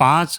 5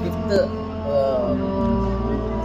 5th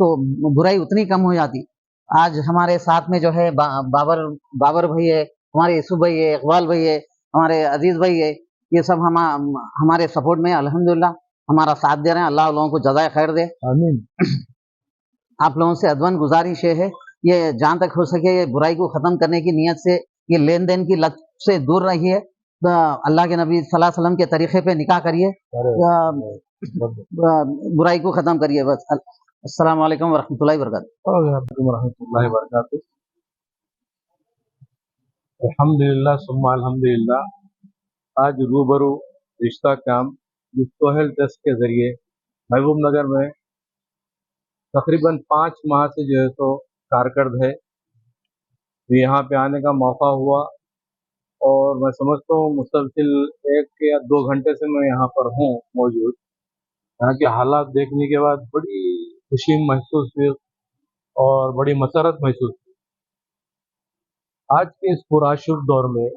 تو برائی اتنی کم ہو جاتی. آج ہمارے ساتھ میں جو ہے بابر بھائی ہے, ہمارے یوسف بھائی ہے, اقبال بھائی ہے, ہمارے عزیز بھائی ہے, یہ سب ہمارے سپورٹ میں الحمدللہ ہمارا ساتھ دے رہے ہیں. اللہ ان لوگوں کو جزائے خیر دے. آمین. آپ لوگوں سے ادون گزارش یہ ہے, یہ جہاں تک ہو سکے یہ برائی کو ختم کرنے کی نیت سے, یہ لین دین کی لت سے دور رہیے. اللہ کے نبی صلی اللہ علیہ وسلم کے طریقے پہ نکاح کریے, برائی کو ختم کریے. بس السلام علیکم ورحمۃ اللہ وبرکاتہ. ورحمۃ اللہ وبرکاتہ. الحمدللہ ثم الحمدللہ. آج روبرو رشتہ کام جو سہیل ٹرسٹ کے ذریعے محبوب نگر میں تقریباً 5 ماہ سے جو ہے تو کارکرد ہے, یہاں پہ آنے کا موقع ہوا اور میں سمجھتا ہوں مسلسل 1 یا 2 گھنٹے سے میں یہاں پر ہوں موجود. یہاں کے حالات دیکھنے کے بعد بڑی خوشی محسوس ہوئی اور بڑی مسرت محسوس ہوئی. آج کے اس پرآشوب دور میں,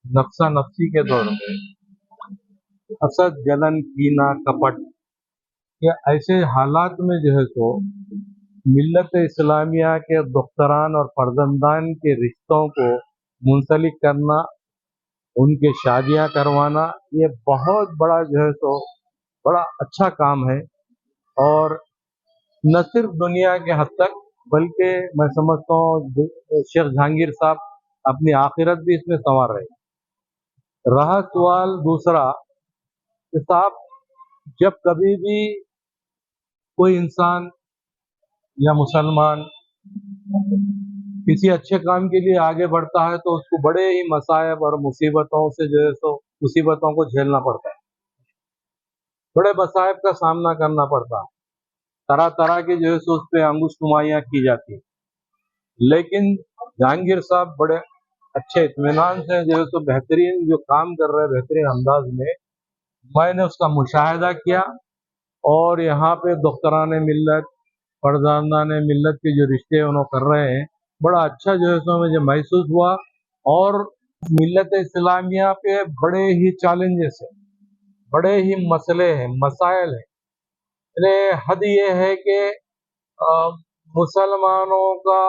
نفسا نفسی کے دور میں, حسد, جلن, کینہ, کپٹ یا ایسے حالات میں جو ہے تو ملت اسلامیہ کے دختران اور فرزندان کے رشتوں کو منسلک کرنا, ان کے شادیاں کروانا, یہ بہت بڑا جو ہے تو بڑا اچھا کام ہے. اور نہ صرف دنیا کے حد تک بلکہ میں سمجھتا ہوں شیخ جہانگیر صاحب اپنی آخرت بھی اس میں سنوار رہے. رہا سوال دوسرا کہ صاحب جب کبھی بھی کوئی انسان یا مسلمان کسی اچھے کام کے لیے آگے بڑھتا ہے تو اس کو بڑے ہی مصائب اور مصیبتوں سے جو ہے تو مصیبتوں کو جھیلنا پڑتا ہے, بڑے مصائب کا سامنا کرنا پڑتا ہے, طرح طرح کی جو ہے سو اس پہ انگوش نمائیاں کی جاتی ہیں. لیکن جہانگیر صاحب بڑے اچھے اطمینان سے جو ہے تو بہترین جو کام کر رہے ہیں بہترین انداز میں نے اس کا مشاہدہ کیا. اور یہاں پہ دختران ملت, فرزندان ملت کے جو رشتے انہوں کر رہے ہیں, بڑا اچھا جو ہے سو مجھے محسوس ہوا. اور ملت اسلامیہ پہ بڑے ہی چیلنجز ہیں, بڑے ہی مسئلے ہیں, مسائل ہیں. حد یہ ہے کہ مسلمانوں کا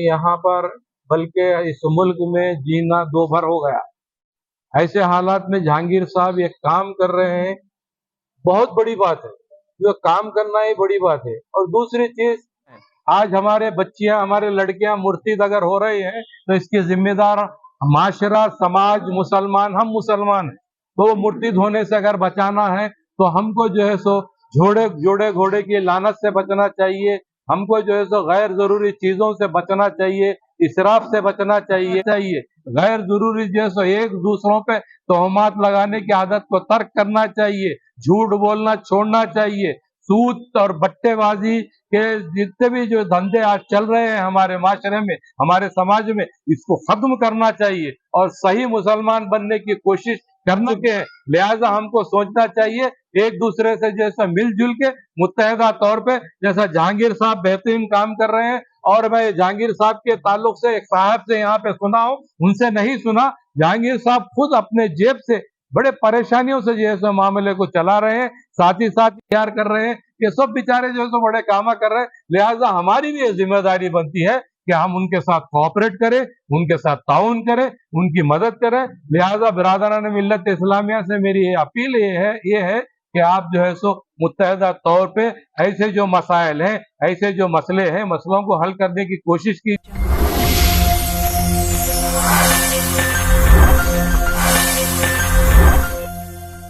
یہاں پر بلکہ اس ملک میں جینا دو بھر ہو گیا. ایسے حالات میں جہانگیر صاحب یہ کام کر رہے ہیں, بہت بڑی بات ہے. جو کام کرنا ہی بڑی بات ہے. اور دوسری چیز, آج ہمارے بچیاں, ہمارے لڑکیاں مرتد اگر ہو رہی ہیں تو اس کی ذمہ دار معاشرہ, سماج, مسلمان, ہم مسلمان ہیں. تو وہ مرتد ہونے سے اگر بچانا ہے تو ہم کو جو ہے سو جوڑے گھوڑے کی لعنت سے بچنا چاہیے. ہم کو جو ہے سو غیر ضروری چیزوں سے بچنا چاہیے, اسراف سے بچنا چاہیے. غیر ضروری جو ہے سو ایک دوسروں پہ تہمات لگانے کی عادت کو ترک کرنا چاہیے. جھوٹ بولنا چھوڑنا چاہیے. سود اور بٹے بازی کے جتنے بھی جو دھندے آج چل رہے ہیں ہمارے معاشرے میں, ہمارے سماج میں, اس کو ختم کرنا چاہیے اور صحیح مسلمان بننے کی کوشش کرنا کے ہیں. لہٰذا ہم کو سوچنا چاہیے ایک دوسرے سے جیسا مل جل کے متحدہ طور پہ, جیسا جہانگیر صاحب بہترین کام کر رہے ہیں. اور میں جہانگیر صاحب کے تعلق سے ایک صاحب سے یہاں پہ سنا ہوں, ان سے نہیں سنا. جہانگیر صاحب خود اپنے جیب سے بڑے پریشانیوں سے جو ہے سو معاملے کو چلا رہے ہیں, ساتھ ہی ساتھ تیار کر رہے ہیں. یہ سب بیچارے جو ہے سو بڑے کام کر رہے ہیں. لہٰذا ہماری بھی یہ ذمہ داری بنتی ہے کہ ہم ان کے ساتھ کوآپریٹ کریں, ان کے ساتھ تعاون کریں, ان کی مدد کریں. لہٰذا برادران ملت اسلامیہ سے میری یہ اپیل یہ ہے کہ آپ جو ہے سو متحدہ طور پہ ایسے جو مسائل ہیں, ایسے جو مسئلے ہیں, مسئلوں کو حل کرنے کی کوشش کی.